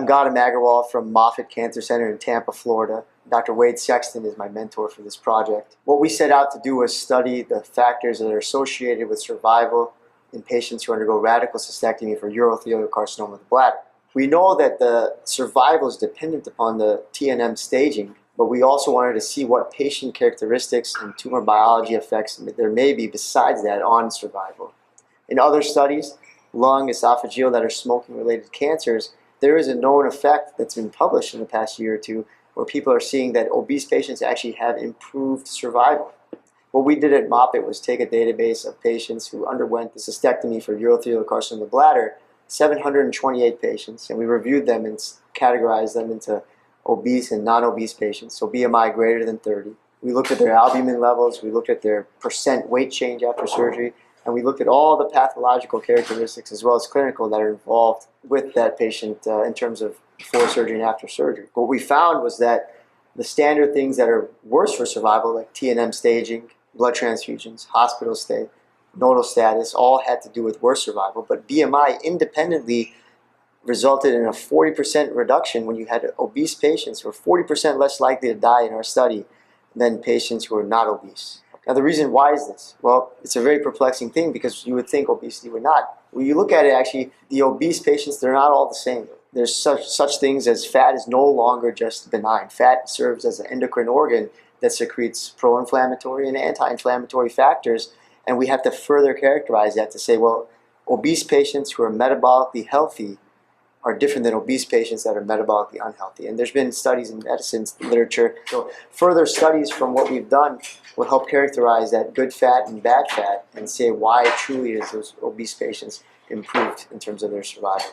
Gautum Agarwal from Moffitt Cancer Center in Tampa, Florida. Dr. Wade Sexton is my mentor for this project. What we set out to do was study the factors that are associated with survival in patients who undergo radical cystectomy for urothelial carcinoma of the bladder. We know that the survival is dependent upon the TNM staging, but we also wanted to see what patient characteristics and tumor biology effects there may be besides that on survival. In other studies, lung, esophageal, that are smoking-related cancers, there is a known effect that's been published in the past year or two where people are seeing that obese patients actually have improved survival. What we did at Moffitt was take a database of patients who underwent the cystectomy for urothelial carcinoma of the bladder, 728 patients, and we reviewed them and categorized them into obese and non-obese patients, so BMI greater than 30. We looked at their albumin levels, we looked at their percent weight change after surgery, and we looked at all the pathological characteristics as well as clinical that are involved with that patient in terms of before surgery and after surgery. What we found was that the standard things that are worse for survival, like TNM staging, blood transfusions, hospital stay, nodal status, all had to do with worse survival, but BMI independently resulted in a 40% reduction when you had obese patients who were 40% less likely to die in our study than patients who were not obese. Now the reason why is this? Well, it's a very perplexing thing because you would think obesity would not. When you look at it, actually, the obese patients, they're not all the same. There's such things as fat is no longer just benign. Fat serves as an endocrine organ that secretes pro-inflammatory and anti-inflammatory factors, and we have to further characterize that to say, well, obese patients who are metabolically healthy are different than obese patients that are metabolically unhealthy. And there's been studies in medicine literature. So further studies from what we've done will help characterize that good fat and bad fat and say why truly is those obese patients improved in terms of their survival.